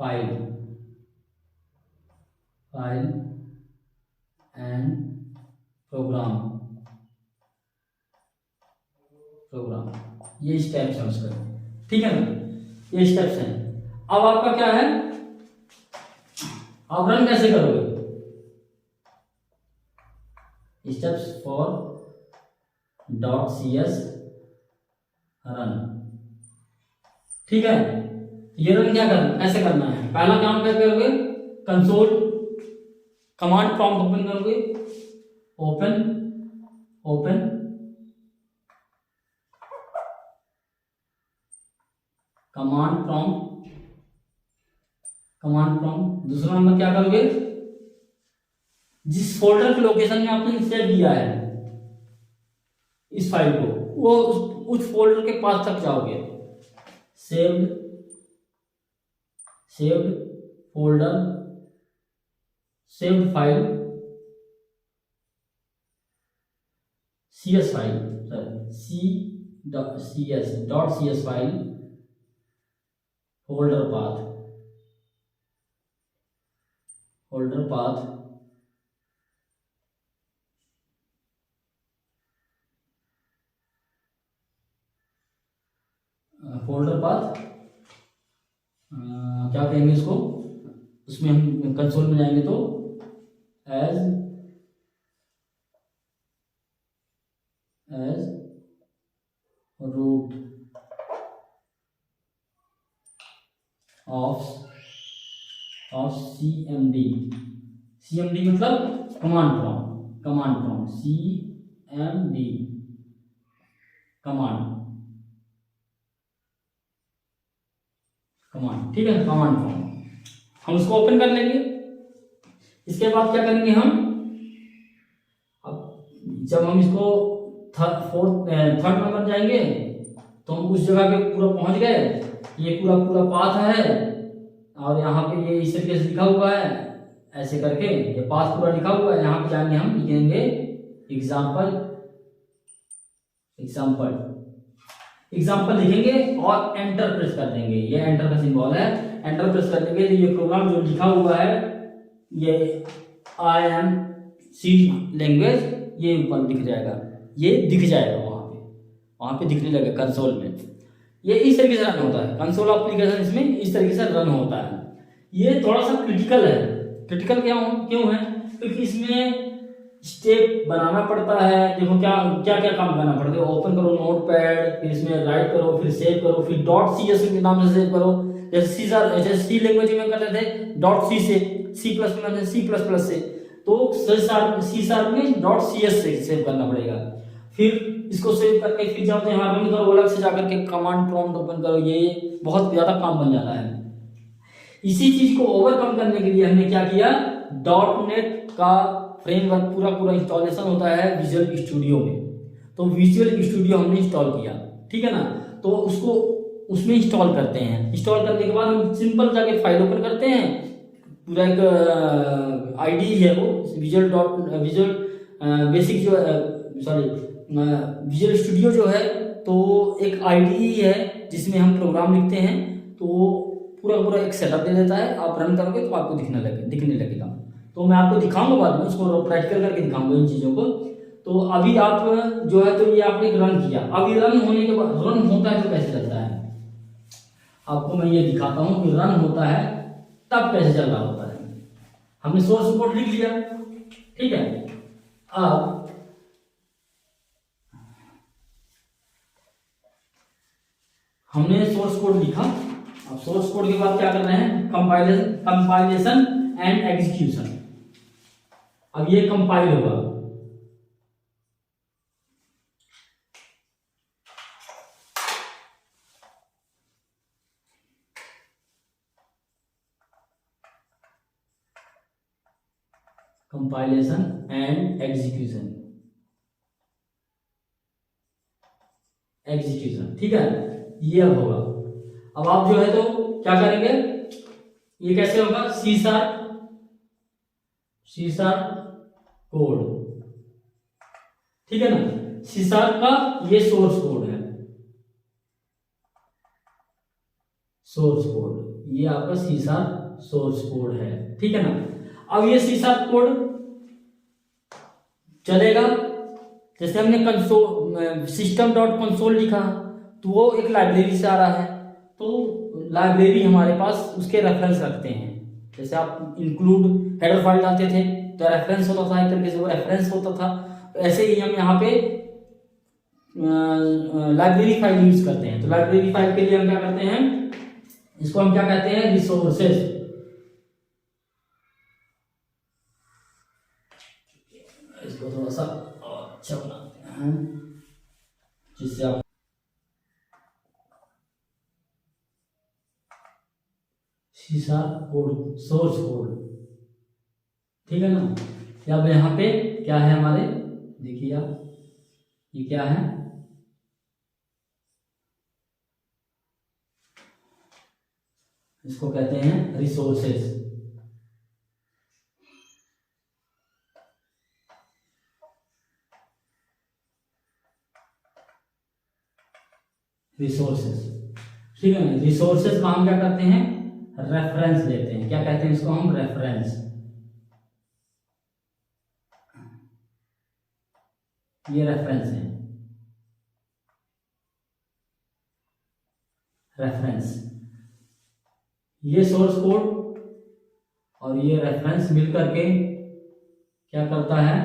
File and programme ये steps हैं उसका, ठीक है ना, ये स्टेप्स हैं। अब आपका क्या है, आप रन कैसे करोगे, स्टेप्स फॉर .cs रन, ठीक है। ये रन क्या करना, कैसे करना है, पहला काम क्या करोगे, कंसोल कमांड प्रॉम्प्ट ओपन करोगे, ओपन कमांड प्रॉम्प्ट। दूसरा नंबर क्या करोगे, जिस फोल्डर के लोकेशन में आपने सेव किया है इस फाइल को, वो उस फोल्डर के पास तक जाओगे, saved folder, saved file, cs file, cs file, folder path, क्या कहेंगे इसको, उसमें हम कंसोल में जाएंगे तो एज रूट ऑफ cmd मतलब कमांड प्रॉम्प्ट cmd कमांड, ठीक है, कमांड प्रॉम्प्ट हम उसको ओपन कर लेंगे। इसके बाद क्या करेंगे हम, अब जब हम इसको थर्ड नंबर जाएंगे तो हम उस जगह पे पूरा पहुंच गए, ये पूरा पाथ है और यहाँ पे ये इस तरीके से लिखा हुआ है, ऐसे करके ये पाथ पूरा लिखा हुआ है। यहाँ पे जाएंगे हम लिखेंगे एग्जाम्पल लिखेंगे और एंटर प्रेस कर देंगे, ये एंटर का सिंबल है, एंटर प्रेस कर देंगे तो ये प्रोग्राम जो लिखा हुआ है ये IMC लैंग्वेज ये ऊपर दिख जाएगा, ये दिख जाएगा वहाँ पे दिखने लगेगा कंसोल में। ये इस तरीके से रन होता है, कंसोल एप्लीकेशन इसमें इस तरीके से रन होता है। ये थोड़ा सा क्रिटिकल है, क्रिटिकल क्यों है, क्योंकि इसमें स्टेप बनाना पड़ता है। देखो क्या क्या काम करना पड़ता है, ओपन करो नोटपैड, फिर इसमें राइट करो, फिर सेव करो, फिर .cs के नाम से सेव करो, जैसे सी लैंग्वेज में करते थे .c से, C++ से, तो C# में .cs से सेव करना पड़ेगा। फिर इसको सेव करके फिर जाओ तो यहाँ रन करो, अलग से जाकर के कमांड प्रॉम्प्ट ओपन करो, ये बहुत ज्यादा काम बन जाता है। इसी चीज को ओवरकम करने के लिए हमने क्या किया, .NET का फ्रेमवर्क पूरा इंस्टॉलेशन होता है विजुअल स्टूडियो में, तो विजुअल स्टूडियो हमने इंस्टॉल किया, ठीक है ना। तो उसको उसमें इंस्टॉल करते हैं, इंस्टॉल करने के बाद हम सिंपल जाके फाइल ओपन करते हैं, पूरा एक आईडी है वो विजुअल बेसिक जो विजुअल स्टूडियो जो है, तो एक आईडी है जिसमें हम प्रोग्राम लिखते हैं, तो पूरा एक सेटअप दे देता है। आप रन करोगे तो आपको दिखने लगेगा। तो मैं आपको दिखाऊंगा बाद में, उसको प्रैक्टिकल करके दिखाऊंगा इन चीज़ों को। तो अभी आप जो है तो ये आपने रन किया, अभी रन होने के बाद रन होता है तो कैसे चलता है आपको मैं ये दिखाता हूँ कि रन होता है तब कैसे चल रहा होता है। हमने सोर्स कोड लिख लिया, ठीक है। अब हमने सोर्स कोड लिखा, अब सोर्स कोड के बाद क्या करना है, कंपाइलेशन एंड एग्जीक्यूशन। अब ये कंपाइल होगा, कंपाइलेशन एंड एग्जीक्यूशन, ठीक है, ये अब होगा। अब आप जो है तो क्या करेंगे, ये कैसे होगा, C# कोड, ठीक है ना। C# का ये सोर्स कोड है, सोर्स कोड ये आपका C# सोर्स कोड है, ठीक है ना। अब ये सी शार्प कोड चलेगा, जैसे हमने कंसोल सिस्टम डॉट कंसोल लिखा तो वो एक लाइब्रेरी से आ रहा है, तो लाइब्रेरी हमारे पास उसके रेफरेंस रखते हैं। जैसे आप इंक्लूड हेडर फाइल डालते थे तो रेफरेंस होता था, एक तरीके से वो रेफरेंस होता था। ऐसे ही हम यहाँ पे लाइब्रेरी फाइल यूज करते हैं। तो लाइब्रेरी फाइल के लिए हम क्या करते हैं, इसको हम क्या कहते हैं, रिसोर्सेज। इसको थोड़ा सा अच्छा बनाते हैं जिससे आप C sharp code source code, ठीक है ना। अब यहाँ पे क्या है हमारे, देखिए आप ये क्या है, इसको कहते हैं रिसोर्सेज। रिसोर्सेज, ठीक है ना। रिसोर्सेज का हम क्या करते हैं, रेफरेंस लेते हैं। क्या कहते हैं इसको हम, रेफरेंस। ये रेफरेंस है, रेफरेंस। ये सोर्स कोड और ये रेफरेंस मिल करके क्या करता है,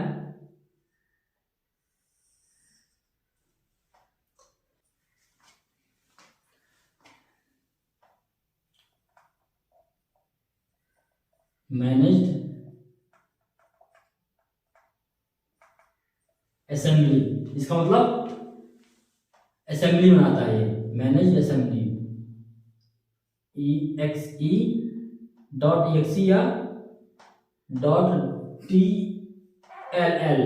मैनेज्ड असेंबली। इसका मतलब असेंबली बनाता है ये, managed assembly, EXE dot EXE या डॉट DLL।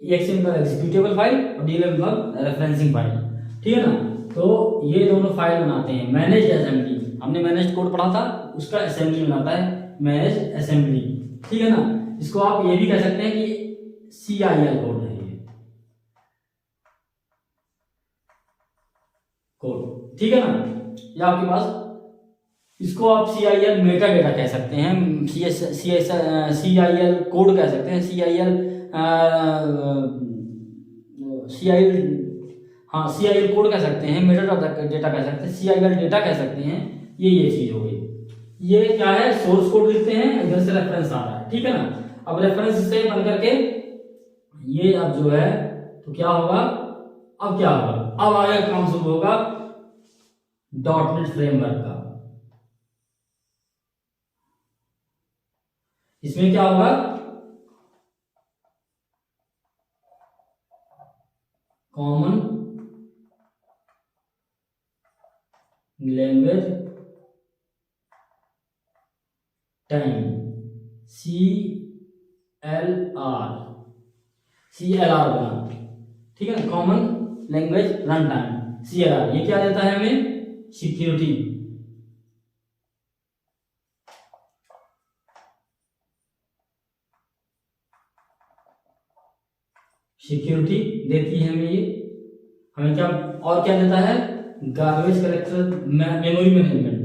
EXE मतलब एग्जीक्यूटेबल फाइल और DLL मतलब रेफरेंसिंग फाइल, ठीक है ना। तो ये दोनों फाइल बनाते हैं मैनेज असेंबली। हमने मैनेज कोड पढ़ा था, उसका असेंबली बनाता है मैनेज असेंबली, ठीक है ना। इसको आप ये भी कह सकते हैं कि CIL कोड है ये कोड, ठीक है ना। ये आपके पास, इसको आप CIL मेटा डेटा कह सकते हैं, CIL कोड कह सकते हैं, CIL, हाँ CIL कोड कह सकते हैं, मेटा डेटा कह सकते हैं, CIL डेटा कह सकते हैं। ये चीज हो गई। ये क्या है, सोर्स कोड लिखते हैं, इधर से रेफरेंस आ रहा है, ठीक है ना। अब रेफरेंस से बन करके ये अब जो है तो क्या होगा, अब क्या होगा, अब आगे काम शुरू होगा डॉट नेट फ्रेमवर्क का। इसमें क्या होगा, कॉमन लैंग्वेज टाइम, CLR बना, ठीक है। Common language run time, CLR। ये क्या देता है हमें, सिक्योरिटी, सिक्योरिटी देती है हमें ये। हमें क्या और क्या देता है, garbage collector, memory management,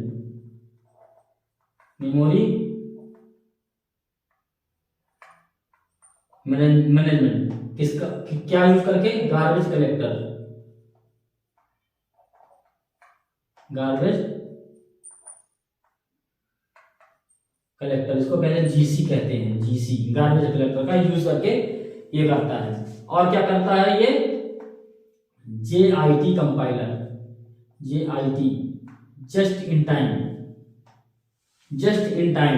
memory management किसका, क्या यूज करके, गार्बेज कलेक्टर, गार्बेज कलेक्टर, इसको कहते हैं GC कहते हैं, GC गार्बेज कलेक्टर का यूज करके ये करता है। और क्या करता है ये, JIT compiler, JIT just in time, just in time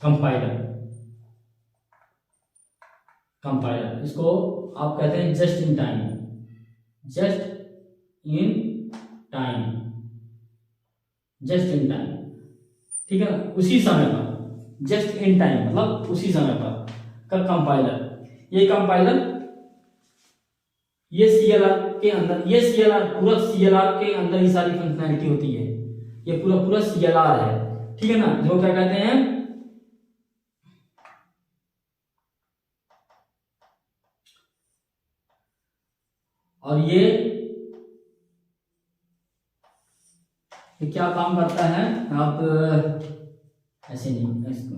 compiler, compiler इसको आप कहते हैं just in time, just in time, just in time, ठीक है ना। उसी समय पर, जस्ट इन टाइम मतलब उसी समय पर का कंपाइलर। ये कंपाइलर, ये CLR के अंदर, ये CLR पूरा CLR के अंदर ही सारी फंक्शनैलिटी होती है। ये पूरा पूरा CLR है, ठीक है ना, जो क्या कहते हैं, और ये ये क्या काम करता है, आप ऐसे नहीं इसको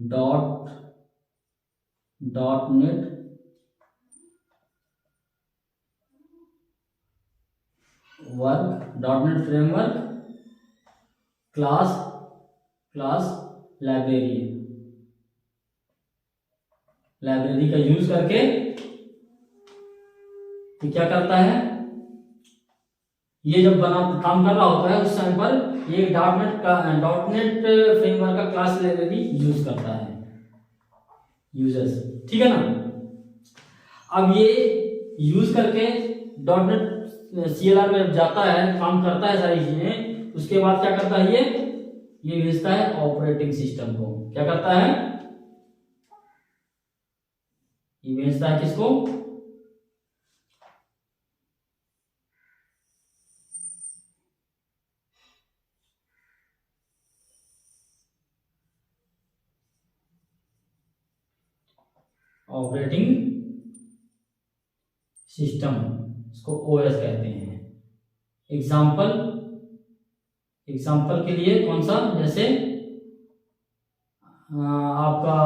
dot net framework class library का यूज करके ये क्या करता है, ये जब काम कर रहा होता है उस समय पर ये डॉट नेट फ्रेमवर्क का क्लास लाइब्रेरी यूज करता है यूजर्स, ठीक है ना। अब ये यूज करके डॉट नेट CLR में जाता है, काम करता है सारी चीजें, उसके बाद क्या करता है, ये भेजता है ऑपरेटिंग सिस्टम को। क्या करता है, ये भेजता है किसको, ऑपरेटिंग सिस्टम, इसको OS कहते हैं। एग्जाम्पल के लिए कौन सा, जैसे आपका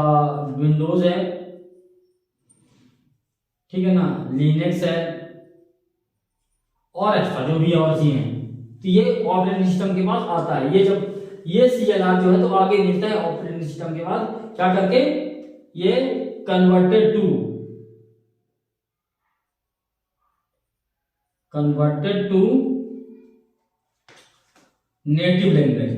विंडोज है, ठीक है ना, लिनक्स है और एक्स्ट्रा जो भी और चीजें हैं, तो ये ऑपरेटिंग सिस्टम के पास आता है। ये जब ये CLR जो है तो आगे भेजता है ऑपरेटिंग सिस्टम के बाद, क्या करके, ये converted to native language,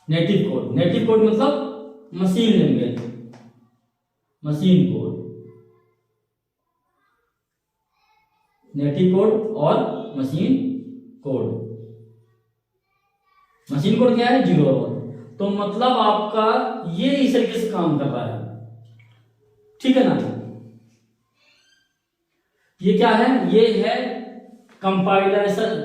native code मतलब machine language, machine code, native code और मशीन कोड। मशीन कोड क्या है, 0 और 1, तो मतलब आपका ये इस तरीके से काम कर रहा है, ठीक है ना। ये क्या है, ये है कंपाइलेशन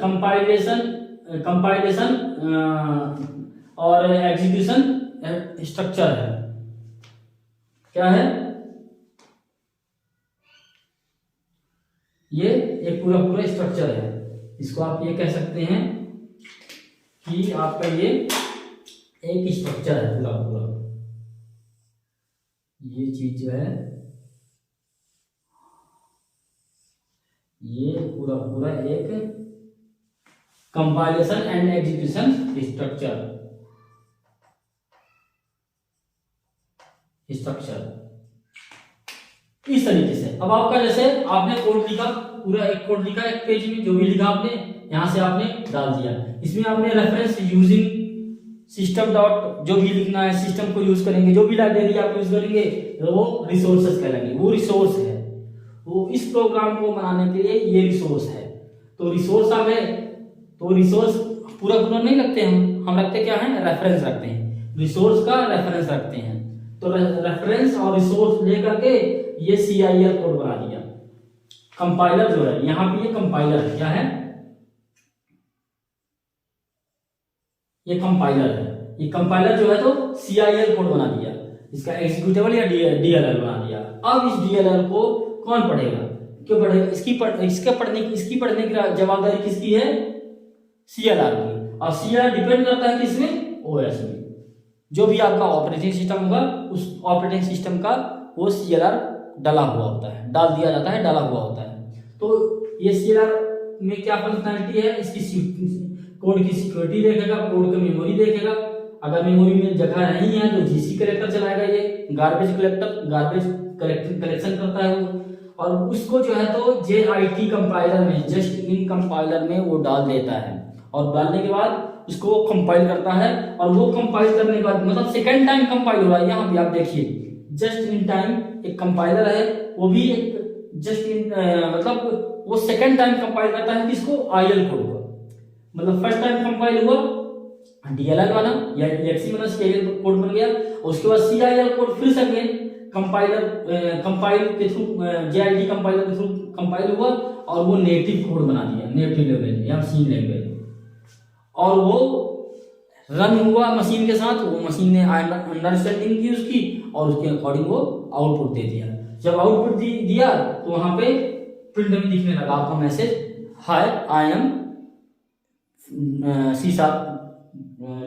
और एग्जीक्यूशन स्ट्रक्चर है। क्या है, ये एक पूरा स्ट्रक्चर है। इसको आप ये कह सकते हैं कि आपका ये एक स्ट्रक्चर है पूरा। ये चीज जो है, ये पूरा एक कंपाइलेशन एंड एग्जीक्यूशन स्ट्रक्चर इस तरीके से। अब आपका जैसे आपने कोड लिखा, पूरा एक कोड लिखा, एक पेज में जो भी लिखा आपने यहां से आपने डाल दिया। इसमें आपने रेफरेंस यूजिंग सिस्टम डॉट, जो भी लिखना है सिस्टम को यूज करेंगे, जो भी लाइब्रेरी आप यूज करेंगे वो रिसोर्सेस कहलाएंगे। वो रिसोर्स है, वो इस प्रोग्राम को बनाने के लिए ये रिसोर्स है। तो रिसोर्स आ गए, तो रिसोर्स पूरा नहीं रखते हम रखते क्या है, रेफरेंस रखते हैं, रिसोर्स का रेफरेंस रखते हैं। तो रेफरेंस और रिसोर्स लेकर के ये CIL कोड बना दिया। कंपाइलर जो है, यहाँ पे ये कंपाइलर है, क्या है, ये कंपाइलर है। ये कंपाइलर जो है तो CIL कोड बना दिया, इसका एग्जीक्यूटेबल या DLL बना दिया। अब इस DLL को कौन पढ़ेगा, क्यों पढ़ेगा, इसकी पढ़ने की जवाबदारी किसकी है, CLR की। और CLR डिपेंड करता है किसमें, OS में। जो भी आपका ऑपरेटिंग सिस्टम होगा उस ऑपरेटिंग सिस्टम का वो CLR डाला हुआ होता है, डाल दिया जाता है, डाला हुआ होता है। तो ये CLR में क्या फंक्शनैलिटी है, इसकी कोड की सिक्योरिटी देखेगा, कोड का मेमोरी देखेगा। अगर मेमोरी में जगह नहीं है तो GC कलेक्टर चलाएगा, ये गार्बेज कलेक्शन करता है वो, और उसको जो है तो JIT कंपाइलर में, जस्ट इन कंपाइलर में वो डाल देता है। और डालने के बाद उसको वो कंपाइल करता है, और वो कंपाइल करने के बाद मतलब सेकंड टाइम कंपाइल हो रहा है। यहाँ पे आप देखिए जस्ट इन टाइम एक कंपाइलर है, वो भी एक जस्ट इन मतलब वो सेकंड टाइम कंपाइल करता है किसको, IL कोड को। मतलब फर्स्ट टाइम कंपाइल हुआ, DLL बना या exe बना, CIL कोड बन गया, और उसके बाद CIL कोड फिर से अगेन कंपाइल के थ्रू, JIT कंपाइलर के थ्रू कंपाइल हुआ, और वो नेटिव कोड बना दिया, नेटिव लैंग्वेज या मशीन लैंग्वेज। और वो रन हुआ मशीन के साथ, वो मशीन ने अंडरस्टैंडिंग की उसकी और उसके अकॉर्डिंग वो आउटपुट दे दिया। जब आउटपुट दिया तो वहां पे प्रिंट में दिखने लगा आपका message, hi I am C sharp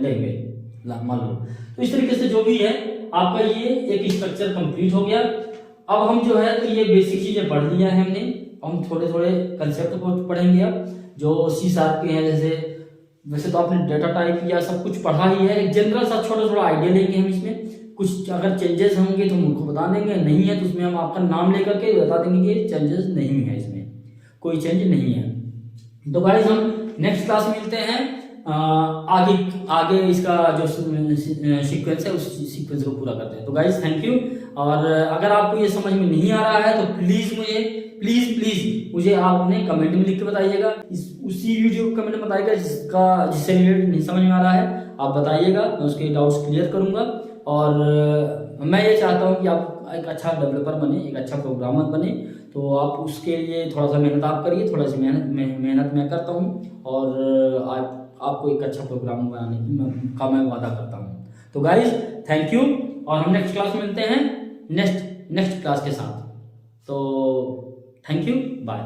language मान लो। तो इस तरीके से जो भी है आपका ये एक स्ट्रक्चर कंप्लीट हो गया। अब हम जो है तो ये बेसिक चीजें पढ़ लिया है हमने, हम थोड़े थोड़े कंसेप्ट को पढ़ेंगे अब जो सी शार्प के हैं। जैसे वैसे तो आपने डेटा टाइप या सब कुछ पढ़ा ही है, एक जनरल सा छोटा छोटा आइडिया लेंगे हम इसमें। कुछ अगर चेंजेस होंगे तो हम उनको बता देंगे, नहीं है तो उसमें हम आपका नाम लेकर के बता देंगे कि चेंजेस नहीं है, इसमें कोई चेंज नहीं है। तो गाइस हम नेक्स्ट क्लास में मिलते हैं, आगे आगे इसका जो सीक्वेंस है उस सीक्वेंस को पूरा करते हैं। तो गाइस थैंक यू। और अगर आपको ये समझ में नहीं आ रहा है तो प्लीज मुझे आपने कमेंट में लिख के बताइएगा, उसी वीडियो को कमेंट में बताइएगा जिससे रिलेटेड नहीं समझ में आ रहा है आप बताइएगा, मैं उसके डाउट्स क्लियर करूंगा। और मैं ये चाहता हूँ कि आप एक अच्छा डेवलपर बने, एक अच्छा प्रोग्रामर बने। तो आप उसके लिए थोड़ा सा मेहनत आप करिए, थोड़ा सी मेहनत मैं करता हूँ और आपको एक अच्छा प्रोग्राम बनाने का मैं वादा करता हूँ। तो गाइज थैंक यू, और हम नेक्स्ट क्लास में मिलते हैं नेक्स्ट क्लास के साथ। तो थैंक यू, बाय।